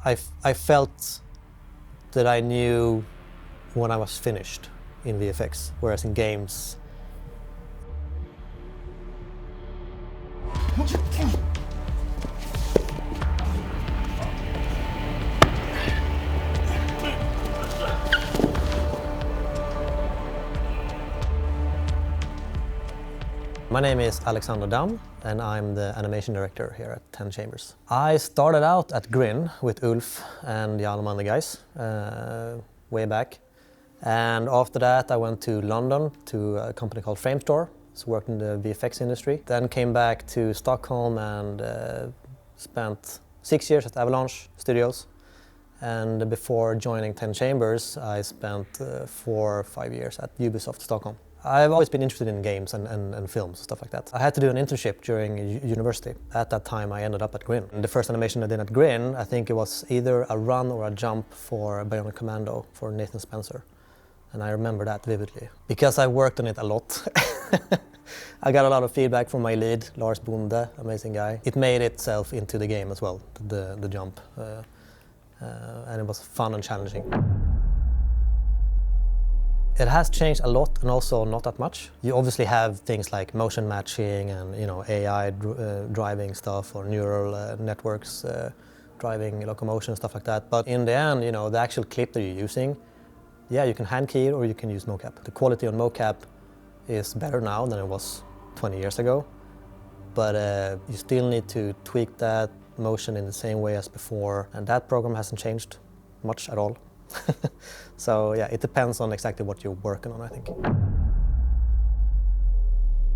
I felt that I knew when I was finished in VFX, whereas in games, My name is Alexander Damm, and I'm the Animation Director here at 10 Chambers. I started out at Grin with Ulf and Jan and the guys way back. And after that I went to London to a company called Framestore, so worked in the VFX industry. Then came back to Stockholm and spent 6 years at Avalanche Studios. And before joining 10 Chambers, I spent 4 or 5 years at Ubisoft Stockholm. I've always been interested in games and films, stuff like that. I had to do an internship during university. At that time I ended up at Grin. And the first animation I did at Grin, I think it was either a run or a jump for Bionic Commando for Nathan Spencer. And I remember that vividly. Because I worked on it a lot. I got a lot of feedback from my lead, Lars Bonde, amazing guy. It made itself into the game as well, the jump. And it was fun and challenging. It has changed a lot and also not that much. You obviously have things like motion matching and AI driving stuff or neural networks driving locomotion, stuff like that. But in the end, the actual clip that you're using, yeah, you can hand key it or you can use Mocap. The quality on Mocap is better now than it was 20 years ago. But you still need to tweak that motion in the same way as before. And that program hasn't changed much at all. So yeah, it depends on exactly what you're working on, I think.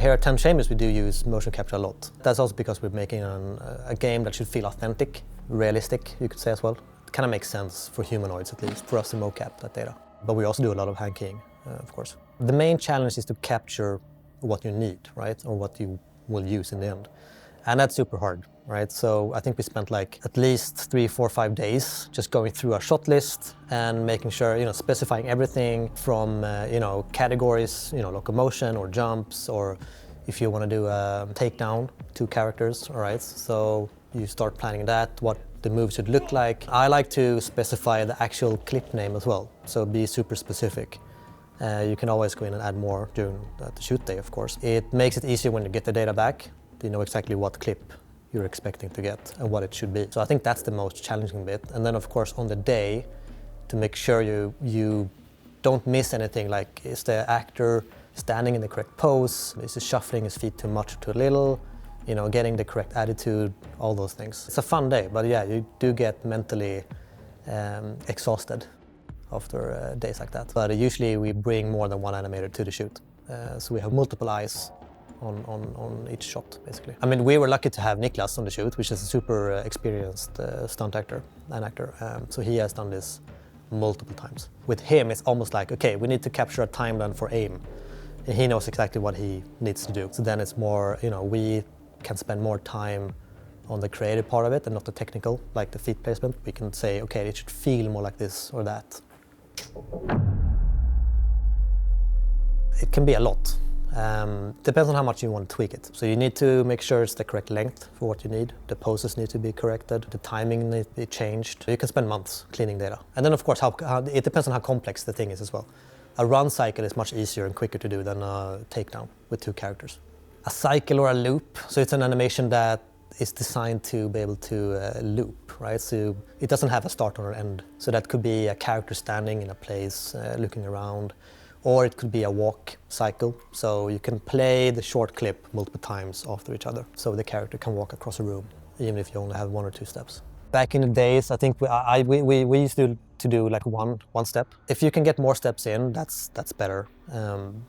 Here at 10 Chambers we do use motion capture a lot. That's also because we're making a game that should feel authentic, realistic, you could say as well. It kind of makes sense for humanoids at least, for us to mocap that data. But we also do a lot of hand keying, of course. The main challenge is to capture what you need, right? Or what you will use in the end. And that's super hard, right? So I think we spent like at least 3, 4, 5 days just going through our shot list and making sure, specifying everything from, categories, locomotion or jumps, or if you want to do a takedown, 2 characters, all right? So you start planning that, what the move should look like. I like to specify the actual clip name as well, so be super specific. You can always go in and add more during the shoot day, of course. It makes it easier when you get the data back. You know exactly what clip you're expecting to get and what it should be. So I think that's the most challenging bit. And then of course on the day, to make sure you don't miss anything, like is the actor standing in the correct pose, is he shuffling his feet too much or too little, getting the correct attitude, all those things. It's a fun day, but yeah, you do get mentally exhausted after days like that. But usually we bring more than one animator to the shoot. So we have multiple eyes on each shot, basically. I mean, we were lucky to have Niklas on the shoot, which is a super experienced stunt actor and actor. So he has done this multiple times. With him, it's almost like, okay, we need to capture a timeline for aim. And he knows exactly what he needs to do. So then it's more, we can spend more time on the creative part of it and not the technical, like the feet placement. We can say, okay, it should feel more like this or that. It can be a lot. Depends on how much you want to tweak it. So you need to make sure it's the correct length for what you need. The poses need to be corrected. The timing needs to be changed. You can spend months cleaning data. And then of course, it depends on how complex the thing is as well. A run cycle is much easier and quicker to do than a takedown with 2 characters. A cycle or a loop, so it's an animation that is designed to be able to loop, right? So it doesn't have a start or an end. So that could be a character standing in a place, looking around. Or it could be a walk cycle, so you can play the short clip multiple times after each other, so the character can walk across a room, even if you only have 1 or 2 steps. Back in the days, I think we used to do like one step. If you can get more steps in, that's better. And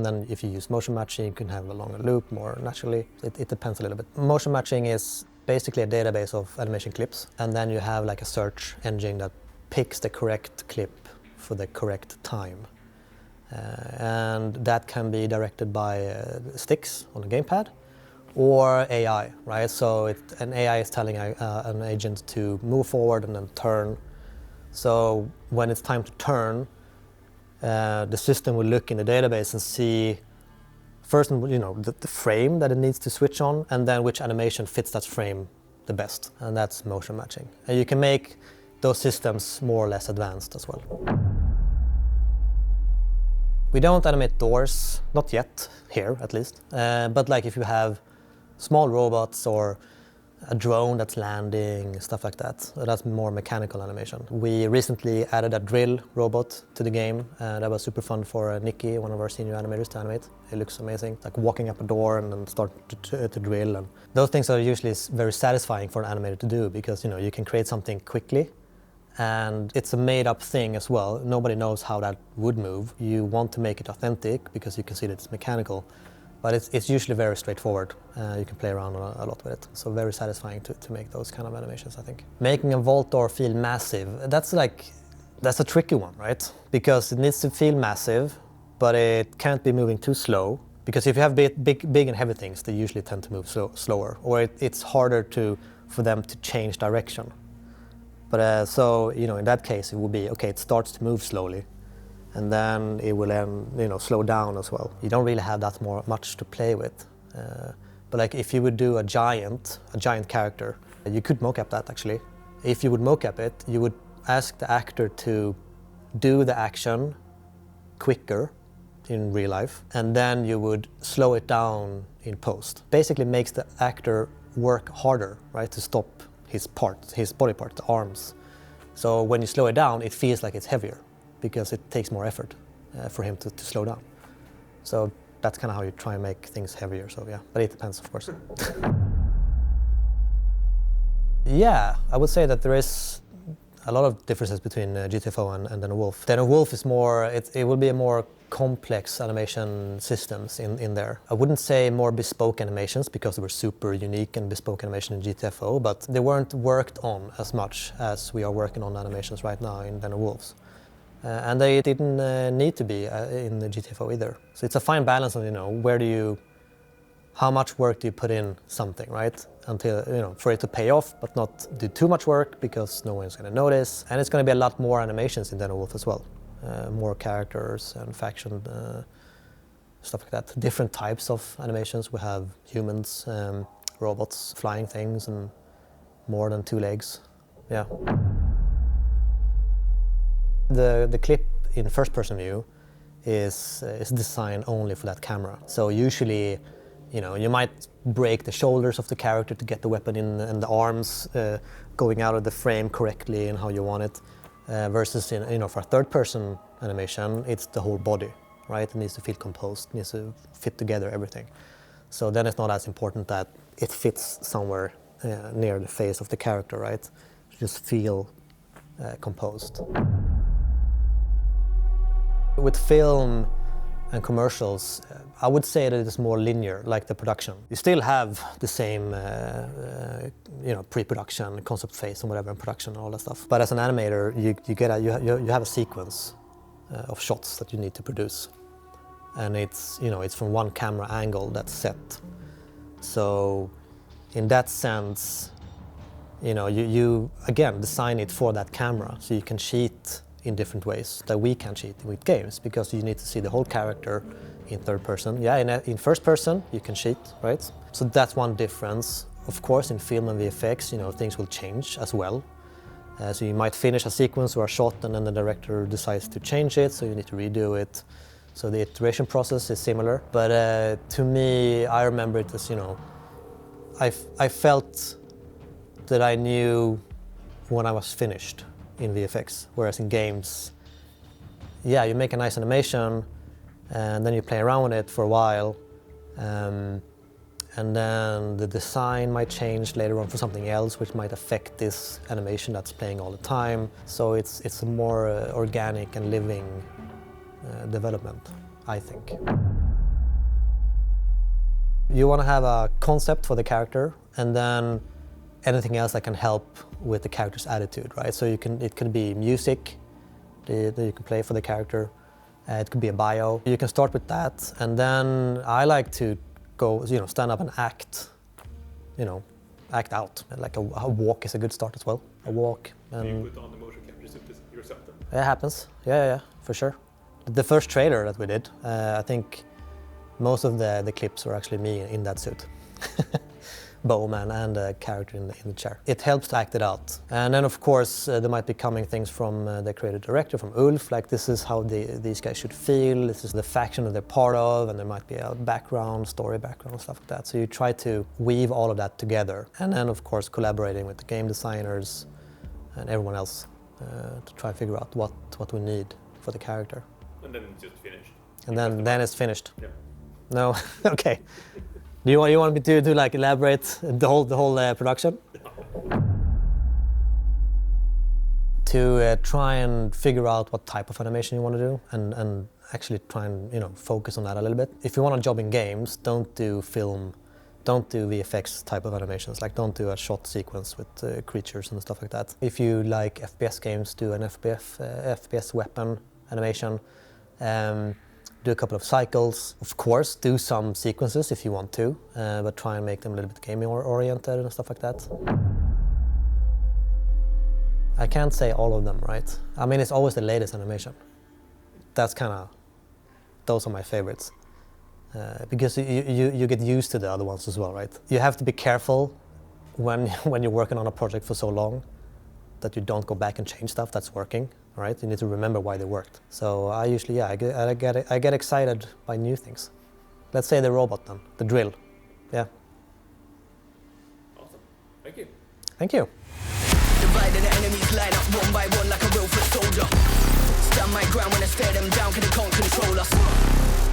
then if you use motion matching, you can have a longer loop more naturally. It depends a little bit. Motion matching is basically a database of animation clips, and then you have like a search engine that picks the correct clip for the correct time. And that can be directed by sticks on a gamepad or AI, right? So an AI is telling an agent to move forward and then turn. So when it's time to turn, the system will look in the database and see first, the frame that it needs to switch on, and then which animation fits that frame the best, and that's motion matching. And you can make those systems more or less advanced as well. We don't animate doors, not yet, here at least. But like if you have small robots or a drone that's landing, stuff like that, that's more mechanical animation. We recently added a drill robot to the game. That was super fun for Nikki, one of our senior animators, to animate. It looks amazing. It's like walking up a door and then start to drill. And those things are usually very satisfying for an animator to do because you can create something quickly. And it's a made-up thing as well. Nobody knows how that would move. You want to make it authentic because you can see that it's mechanical. But it's usually very straightforward. You can play around a lot with it. So very satisfying to make those kind of animations, I think. Making a vault door feel massive, that's a tricky one, right? Because it needs to feel massive, but it can't be moving too slow. Because if you have big and heavy things, they usually tend to move slower. Or it's harder for them to change direction. But so, in that case, it will be, okay, it starts to move slowly, and then it will slow down as well. You don't really have that much to play with. But like if you would do a giant character, you could mocap that actually. If you would mocap it, you would ask the actor to do the action quicker in real life, and then you would slow it down in post. Basically makes the actor work harder, right, to stop his body part, the arms. So when you slow it down, it feels like it's heavier because it takes more effort for him to slow down. So that's kind of how you try and make things heavier, so yeah, but it depends, of course. Yeah, I would say that there is a lot of differences between GTFO and Den Wolf. Den Wolf is more, it will be a more complex animation systems in there. I wouldn't say more bespoke animations because they were super unique and bespoke animation in GTFO, but they weren't worked on as much as we are working on animations right now in Den Wolves. And they didn't need to be in the GTFO either. So it's a fine balance of, how much work do you put in something, right? Until, for it to pay off, but not do too much work because no one's going to notice. And it's going to be a lot more animations in Den Wolf as well. More characters and faction, stuff like that. Different types of animations. We have humans, robots, flying things, and more than 2 legs. Yeah. The clip in first-person view is designed only for that camera. So usually, you might break the shoulders of the character to get the weapon in and the arms going out of the frame correctly and how you want it. Versus for a third-person animation, it's the whole body, right? It needs to feel composed, it needs to fit together everything. So then it's not as important that it fits somewhere near the face of the character, right? Just feel composed. With film and commercials, I would say that it's more linear, like the production. You still have the same, pre-production, concept phase and whatever, and production and all that stuff. But as an animator, you have a sequence of shots that you need to produce, and it's from one camera angle that's set. So, in that sense, you again design it for that camera, so you can cheat in different ways that we can cheat with games, because you need to see the whole character in third person. Yeah, in first person you can cheat, right? So that's one difference. Of course, in film and VFX, things will change as well. So you might finish a sequence or a shot and then the director decides to change it, so you need to redo it. So the iteration process is similar. But to me, I remember it as, I felt that I knew when I was finished in VFX, whereas in games, yeah, you make a nice animation and then you play around with it for a while, and then the design might change later on for something else which might affect this animation that's playing all the time. So it's a more organic and living development, I think. You want to have a concept for the character, and then anything else that can help with the character's attitude, right? So it can be music that you can play for the character. It could be a bio. You can start with that, and then I like to go, stand up and act, act out. Like a walk is a good start as well. A walk. And do you put on the motion capture yourself then? It happens. Yeah, for sure. The first trailer that we did, I think most of the clips were actually me in that suit. bowman and a character in the chair. It helps to act it out. And then of course there might be coming things from the creative director, from Ulf, like this is how these guys should feel, this is the faction that they're part of, and there might be a background, story background, stuff like that. So you try to weave all of that together. And then of course collaborating with the game designers and everyone else to try to figure out what we need for the character. And then it's just finished. And then it's finished. Yeah. No, okay. Do you want me to like elaborate the whole production? To try and figure out what type of animation you want to do, and actually try and focus on that a little bit. If you want a job in games, don't do film, don't do VFX type of animations. Like don't do a shot sequence with creatures and stuff like that. If you like FPS games, do an FPS weapon animation. Do a couple of cycles. Of course, do some sequences if you want to, but try and make them a little bit gaming-oriented and stuff like that. I can't say all of them, right? I mean, it's always the latest animation. That's those are my favorites. Because you get used to the other ones as well, right? You have to be careful when you're working on a project for so long that you don't go back and change stuff that's working. Right? You need to remember why they worked. So I usually, I get excited by new things. Let's say the robot then, the drill. Yeah. Awesome. Thank you. Thank you. Divided the enemies line up one by one like a real foot soldier. Stand my ground when I stare them down, cause they can't control us.